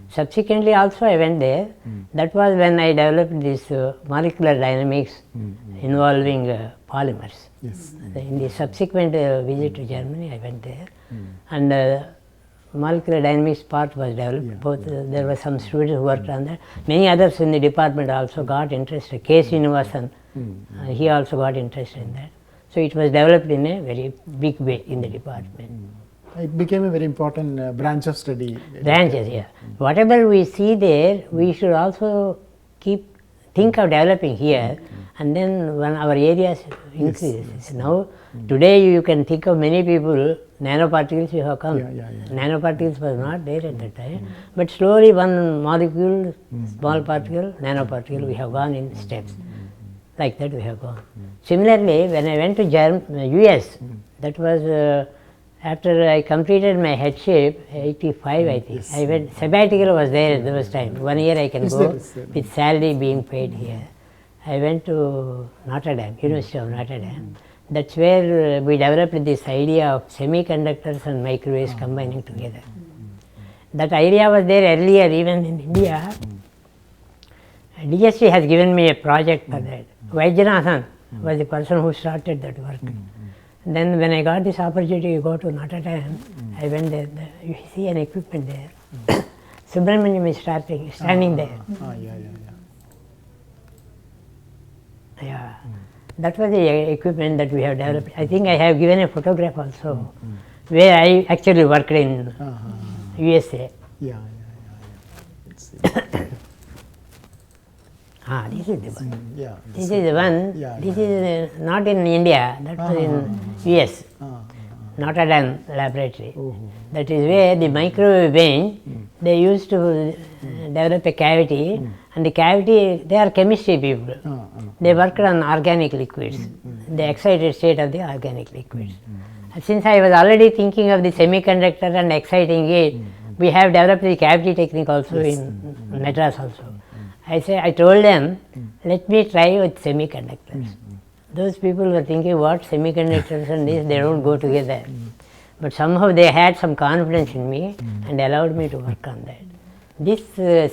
Subsequently also I went there. That was when I developed this molecular dynamics involving polymers. Yes. In the subsequent visit to Germany, I went there, and molecular dynamics part was developed. Both there were some students who worked on that. Many others in the department also got interested. K. Srinivasan, he also got interested in that. So it was developed in a very big way in the department. It became a very important branch of study. Branches, yeah. Whatever we see there, we should also think of developing here, and then when our areas increase. Yes. Now, today you can think of many people, nanoparticles you have come. Yeah. Nanoparticles was not there at that time, but slowly one molecule, small particle, nanoparticle, we have gone in steps. Like that we have gone. Similarly, when I went to US, that was after I completed my headship, 85 I think. Yes. I went, sabbatical was there at those times. 1 year I can Is go there? with salary being paid here. I went to Notre Dame, University of Notre Dame. That's where we developed this idea of semiconductors and microwaves combining together. That idea was there earlier even in India. DSC has given me a project for that. Vaidyanathan was the person who started that work. Then when I got this opportunity to go to Notre Dame, I went there. You see an equipment there. Subramanian is standing there. Yeah. That was the equipment that we have developed. I think I have given a photograph also, where I actually worked in USA. This is the one. This is the one. Yeah, This is not in India. That was in US. Notre Dame laboratory. That is where the microwave bench, they used to develop a cavity, and the cavity, they are chemistry people. They worked on organic liquids, the excited state of the organic liquids. Since I was already thinking of the semiconductor and exciting it, we have developed the cavity technique also in Madras also. I told them, let me try with semiconductors. Those people were thinking, what semiconductors and this, they don't go together. But somehow they had some confidence in me and allowed me to work on that. This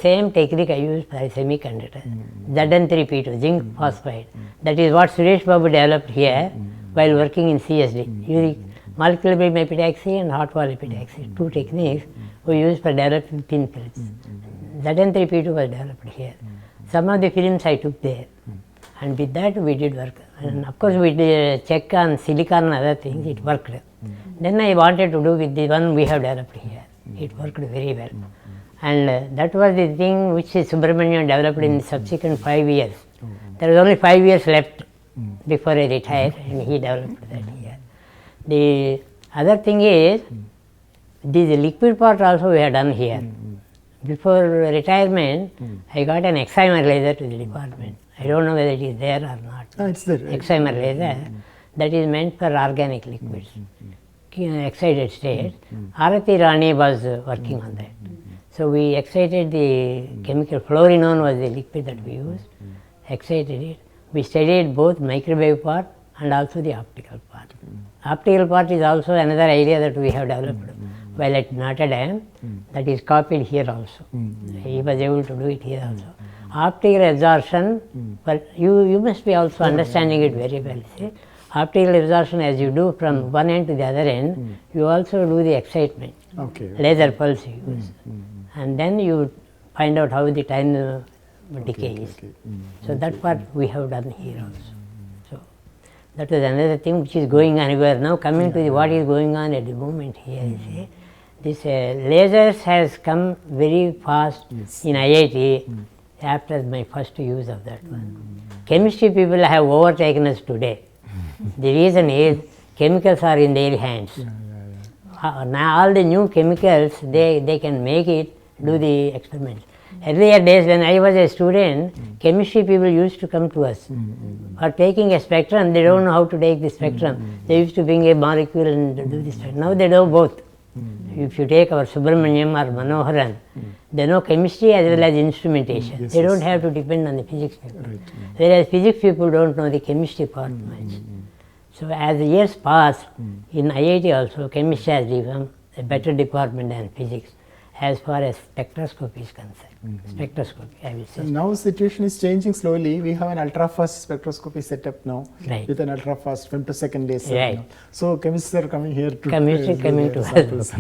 same technique I used for semiconductor, Zn3P2, zinc phosphide. That is what Suresh Babu developed here while working in CSD. Using molecular beam epitaxy and hot wall epitaxy, two techniques we used for developing thin films. Zn3P2 was developed here. Some of the films I took there. And with that we did work. And of course we did check on silicon and other things, it worked. Then I wanted to do with the one we have developed here. It worked very well. And that was the thing which Subramanian developed in the subsequent 5 years. There was only 5 years left before I retired, and he developed that here. The other thing is, this liquid part also we have done here. Before retirement, I got an excimer laser to the department. I don't know whether it is there or not. It's there. Excimer laser, that is meant for organic liquids, excited state. Arati Rani was working on that. So we excited the chemical, fluorinone was the liquid that we used, excited it. We studied both microwave part and also the optical part. Optical part is also another area that we have developed while at Notre Dame, that is copied here also. He was able to do it here also. Optical absorption, but you must be also understanding it very well. See? Optical absorption, as you do from one end to the other end, you also do the excitement. Laser pulse you use. And then you find out how the time decay is. So that part we have done here also. So that was another thing which is going on. We are now coming to what is going on at the moment here. You see? This lasers has come very fast in IIT after my first use of that one. Chemistry people have overtaken us today. The reason is chemicals are in their hands. Now all the new chemicals, they can make it, do the experiments. Earlier days when I was a student, chemistry people used to come to us. For taking a spectrum, they don't know how to take the spectrum. They used to bring a molecule and do this. Now they know both. If you take our Subramaniam or Manoharan, they know chemistry as well as instrumentation. They don't have to depend on the physics people. Whereas physics people don't know the chemistry part much. So as the years pass, in IIT also, chemistry has become a better department than physics as far as spectroscopy is concerned. Spectroscopy, I will say. And now situation is changing slowly. We have an ultra-fast spectroscopy setup now, with an ultra-fast femtosecond laser. Now. So chemists are coming here to chemistry coming to us.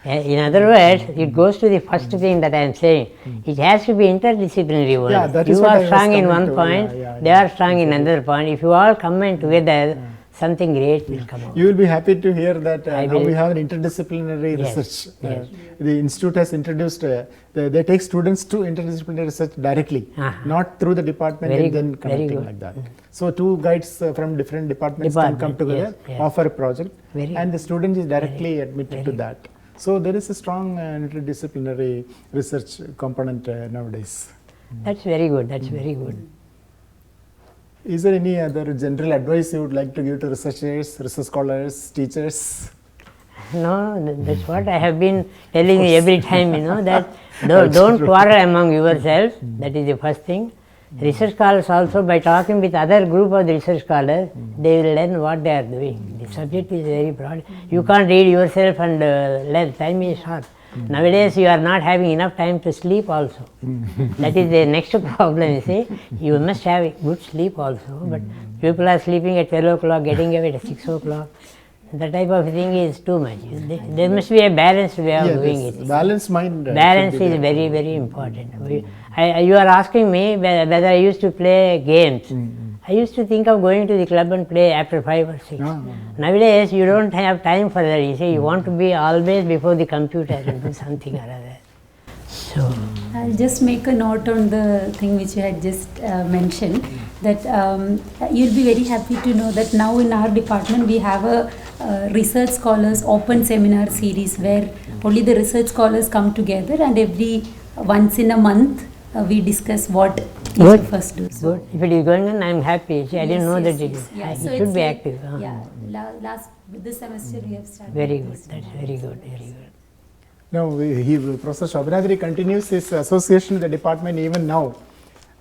In other words, it goes to the first thing that I am saying. It has to be interdisciplinary only. You are strong in one point, they are strong in another point. If you all combine together, something great will come out. You will be happy to hear that now we have an interdisciplinary research. The institute has introduced, they take students to interdisciplinary research directly, not through the department and then connecting like that. So two guides from different departments can come together, offer a project, and the student is directly admitted to that. So there is a strong interdisciplinary research component nowadays. That's very good, that's very good. Is there any other general advice you would like to give to researchers, research scholars, teachers? No, that's what I have been telling you every time, that don't quarrel among yourselves, that is the first thing. Research scholars also, by talking with other group of the research scholars, they will learn what they are doing. The subject is very broad. You can't read yourself and learn, time is short. Nowadays you are not having enough time to sleep also. That is the next problem, you see. You must have good sleep also, but people are sleeping at 12 o'clock, getting away at 6 o'clock. That type of thing is too much. There must be a balanced way of doing it. Balanced mind. Balance is very, very important. You are asking me whether I used to play games. I used to think of going to the club and play after 5 or 6. Nowadays, you don't have time for that. You see, you want to be always before the computer and do something or other. So, I'll just make a note on the thing which you had just mentioned, that you'll be very happy to know that now in our department we have a research scholars open seminar series where only the research scholars come together, and every once in a month we discuss what each Good. of us do. So Good. If it is going on, I am happy. See, I didn't know that it, Yeah, so it should it's be like- active. Yeah, last this semester we have started. Very like good. this. That's very good. Very good. Now, Professor Shobhanadri continues his association with the department even now.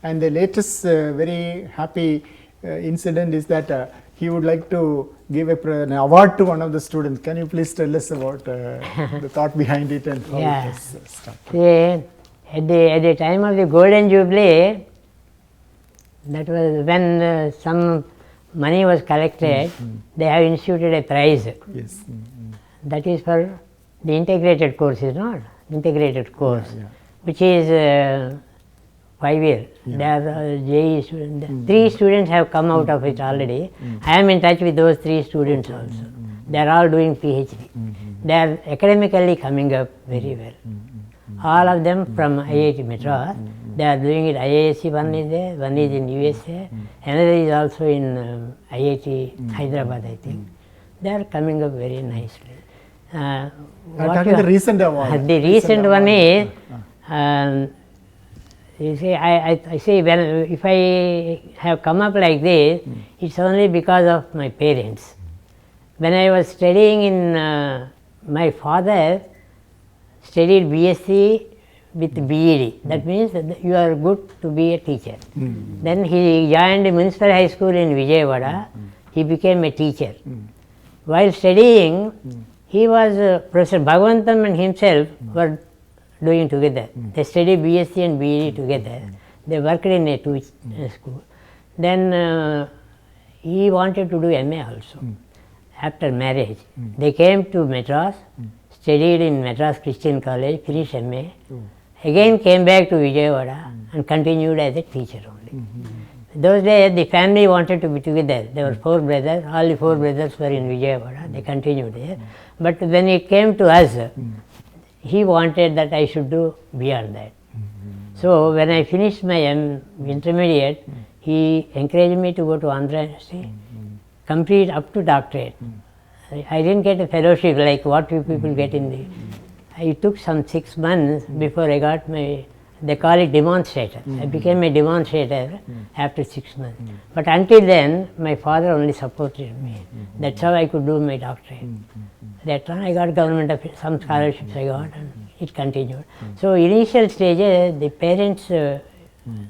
And the latest very happy incident is that he would like to give an award to one of the students. Can you please tell us about the thought behind it and how Yeah. it was started? See, at the time of the Golden Jubilee, that was when some money was collected, they have instituted a prize. Yes. That is for the integrated course, is not integrated course, Yeah. which is 5 years. They are JEE students. 3 students have come out of it already. I am in touch with those 3 students also. They are all doing PhD. They are academically coming up very well. All of them from IIT Madras. They are doing it. IISc one is there, one is in USA, another is also in IIT Hyderabad, I think. They are coming up very nicely. What talking the recent award. the recent one is, you see, I say when if I have come up like this, it's only because of my parents. When I was studying in, my father studied BSc with BEd. That means that you are good to be a teacher. Then he joined Municipal High School in Vijayawada. He became a teacher. While studying, he was Professor Bhagavantam and himself were doing together. They studied BSc and BEd together. They worked in a school. Then he wanted to do MA also. After marriage, they came to Madras, studied in Madras Christian College, finished MA. Again came back to Vijayawada and continued as a teacher only. Those days the family wanted to be together. There were 4 brothers, all the 4 brothers were in Vijayawada, they continued there. But when it came to us, he wanted that I should do beyond that. So when I finished my intermediate, he encouraged me to go to Andhra University, complete up to doctorate. I didn't get a fellowship like what you people get in the. It took some 6 months before I got my, they call it demonstrator. I became a demonstrator after 6 months. But until then, my father only supported me. That's how I could do my doctorate. That time I got government of some scholarships I got, and it continued. So initial stages, the parents'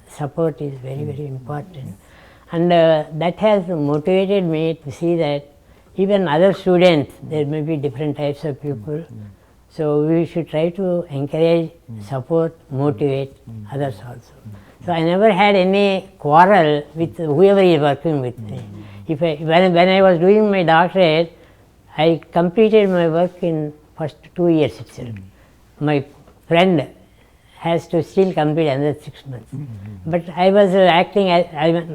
support is very, very important. And that has motivated me to see that even other students, there may be different types of people. So we should try to encourage, support, motivate others also. So I never had any quarrel with whoever is working with me. When I was doing my doctorate, I completed my work in first 2 years itself. My friend has to still complete another 6 months. But I was acting as,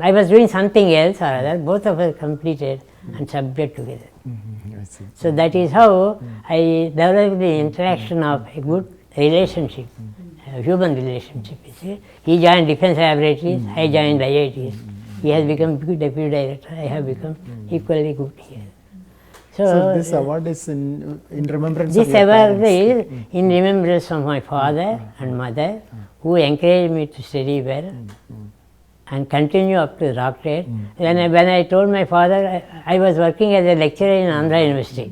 I was doing something else or other, both of us completed and subject together. I see. So that is how I developed the interaction of a good relationship, a human relationship. You see. He joined Defence Laboratories, I joined IITs. He has become good deputy director, I have become equally good here. So this award is in remembrance This of your award parents. is in remembrance of my father and mother, who encouraged me to study well and continue up to doctorate. When I told my father, I was working as a lecturer in Andhra University.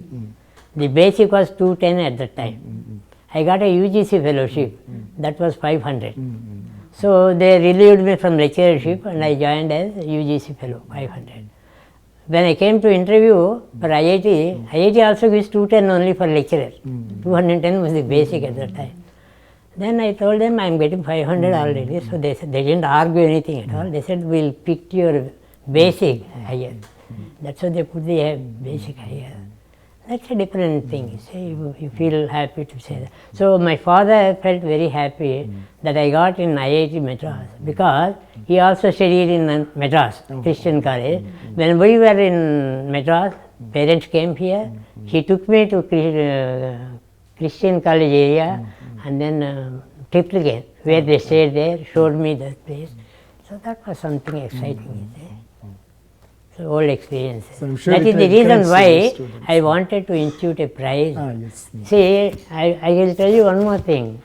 The basic was 210 at that time. I got a UGC fellowship, that was 500. So they relieved me from lecturership and I joined as UGC fellow, 500. When I came to interview for IIT, IIT also gives 210 only for lecturer. 210 was the basic at that time. Then I told them I am getting 500 already, so they said, they didn't argue anything at all. They said we'll pick your basic higher. That's why they put the basic higher. That's a different thing. You see, you feel happy to say that. So my father felt very happy that I got in IIT Madras because he also studied in Madras Christian College. When we were in Madras, parents came here. He took me to Christian College area and then Triplicate, where they stayed there, showed me that place. So that was something exciting. So old experience. So I'm sure That it is the will reason encourage why the students. I wanted to institute a prize. Yes. See, I will tell you one more thing.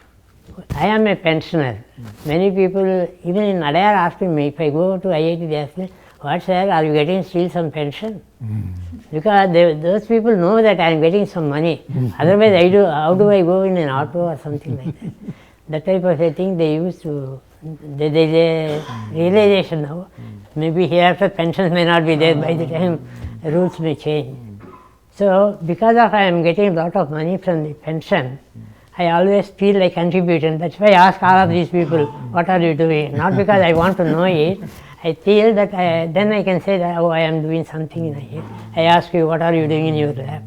I am a pensioner. Many people, even in Adyar, asking me, if I go to IIT, they ask me, what sir, are you getting still some pension? Because those people know that I am getting some money. Otherwise, how do I go in an auto or something like that? That type of a thing they used to, there is a realization now. Maybe hereafter pensions may not be there by the time rules may change. So, because of I am getting a lot of money from the pension, I always feel like contributing. That's why I ask all of these people, what are you doing? Not because I want to know it. I feel that then I can say that, oh, I am doing something in here. I ask you, what are you doing in your lab?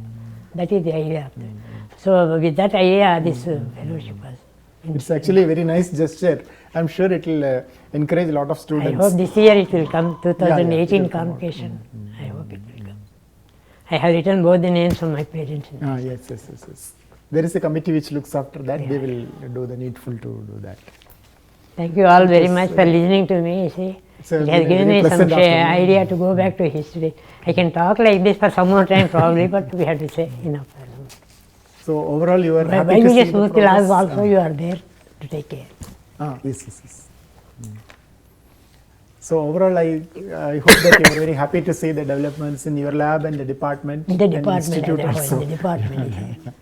That is the idea of that. So, with that idea, this fellowship was. It's actually a very nice gesture. I'm sure it will encourage a lot of I students. hope this year it will come, 2018 it will come out. convocation. I hope it will come. I have written both the names of my parents. Yes. There is a committee which looks after that. They will do the needful to do that. Thank you all very is, much for listening to me. See, it's a it has very given me some pleasant afternoon. idea to go back to history. I can talk like this for some more time probably, but we have to say enough. So overall, you are happy Why to we see just the move the labs progress. also, you are there to take care. Yes. So overall, I hope that you are very happy to see the developments in your lab and the department. The and department, institute as I also. the department. Yes.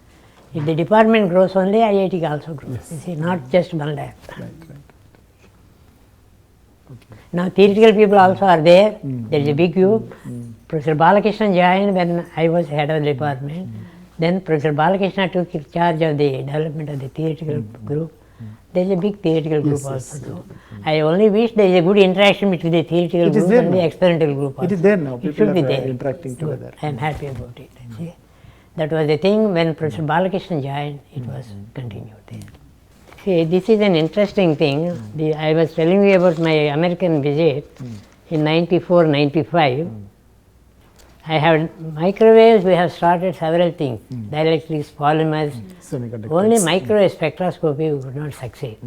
If the department grows only, IIT also grows. You see, not just one lab. Right. Now theoretical people also are there. There is a big group. Professor Balakrishnan joined when I was head of the department. Then Professor Balakrishnan took charge of the development of the theoretical group. There is a big theoretical group also. So I only wish there is a good interaction between the theoretical It is group there and the now. experimental group also. It is there now. It People should be are there. interacting Good. together. I am happy about it. See? That was the thing when Professor Balakrishnan joined, it was continued there. See, this is an interesting thing. I was telling you about my American visit in 94, 95. I have microwaves, we have started several things, dielectrics, polymers, Semiconductors. only microwave spectroscopy would not succeed.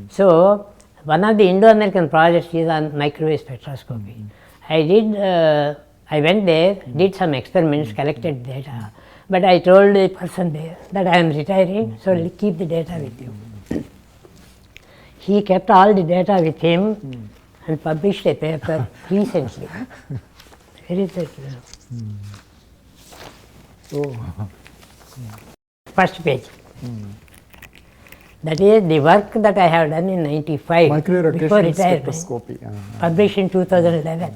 So, one of the Indo-American projects is on microwave spectroscopy. I went there, did some experiments, collected data, but I told the person there that I am retiring, so keep the data with you. He kept all the data with him and published a paper recently. Where is that? First page. That is the work that I have done in 95 before Micro-rotational retirement, spectroscopy. published in 2011.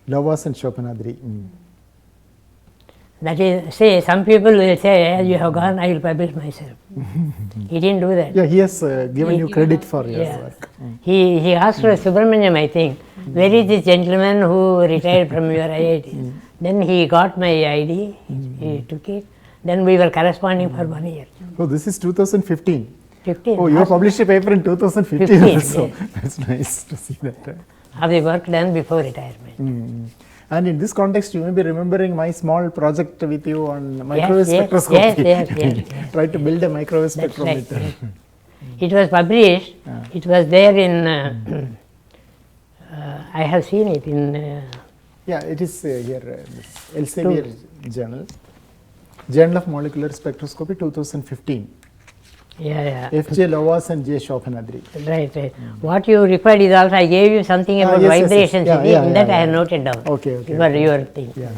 Lavas and Shopanadri. That is, say, some people will say, as you have gone, I will publish myself. He didn't do that. Yeah, he has given you credit for your Yeah. work. He asked Subramaniam, I think, where is this gentleman who retired from your IIT? Then he got my ID, he took it. Then we were corresponding for 1 year. Oh, this is 2015. 15. Oh, you have published a paper in 2015 15, also. yes. That's nice to see that. Of the work done before retirement. And in this context, you may be remembering my small project with you on microwave yes, spectroscopy. yes. Try to build a microwave That's right. spectrometer. Yes. It was published. It was there in. I have seen it in. Yeah, it is here, this Elsevier journal. Journal of Molecular Spectroscopy 2015. Yeah. F.J. Lavas and J. Shopanadri. Right. What you required is also I gave you something about yes. vibrations. Yeah, in yeah, that yeah, I have yeah. noted down. Okay. Your thing. Yeah.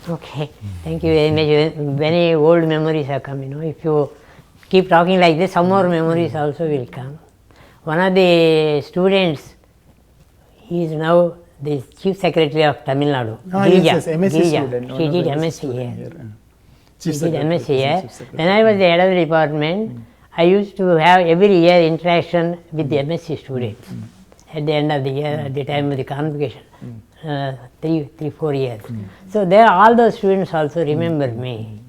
Okay. Thank you very much. Many old memories have come. If you keep talking like this, some more memories also will come. One of the students, he is now the Chief Secretary of Tamil Nadu. Yes, MSc Girija. student. She did MSc here. She did MSc here. When I was the head of the department, I used to have every year interaction with the MSc students at the end of the year, at the time of the convocation, 4 years. So there, all those students also remember me.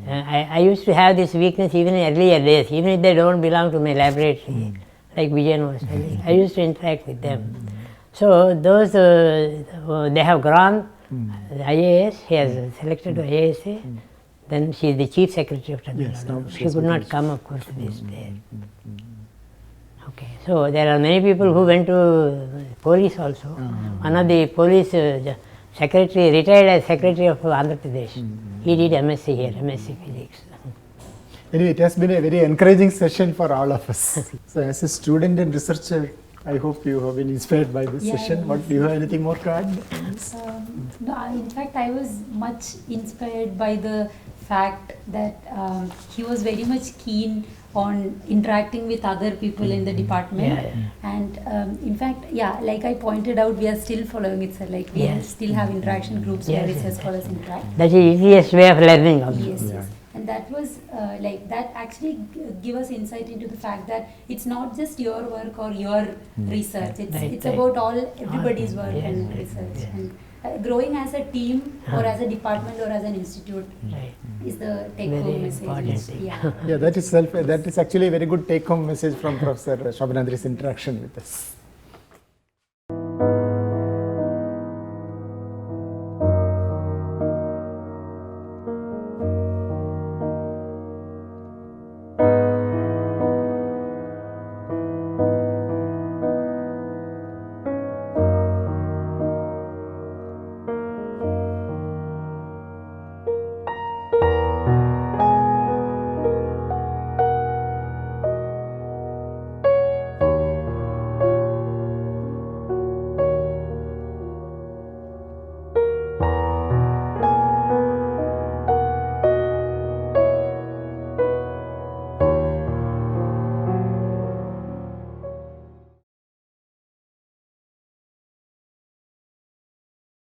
I used to have this weakness even in earlier days, even if they don't belong to my laboratory, like Vijayan was telling. I used to interact with them. So those, they have gone, IAS, he has selected to IASA. Then she is the Chief Secretary of Tamil Nadu. She could not come, of course, this day. Okay, so there are many people who went to police also. One of the police secretary, retired as secretary of Andhra Pradesh. He did MSc here, MSc Physics. Anyway, it has been a very encouraging session for all of us. So, as a student and researcher, I hope you have been inspired by this Yeah, session. yes. What do you have anything more to add? No, in fact, I was much inspired by the fact that he was very much keen on interacting with other people in the department. Yeah, yeah. And in fact, yeah, like I pointed out, we are still following it, sir. Like we Yes. still have interaction groups where Yes, research yes, scholars interact. That's the easiest way of learning also. Yes, Yeah. yes. And that was like that actually give us insight into the fact that it's not just your work or your research. It's Right, it's right. about all everybody's work Yes, and yes, research. yes. And growing as a team or as a department or as an institute Right. is the take Very home message. important which- thing. Yeah. Yeah, that is actually a very good take home message from Professor Shobhanandri's interaction with us.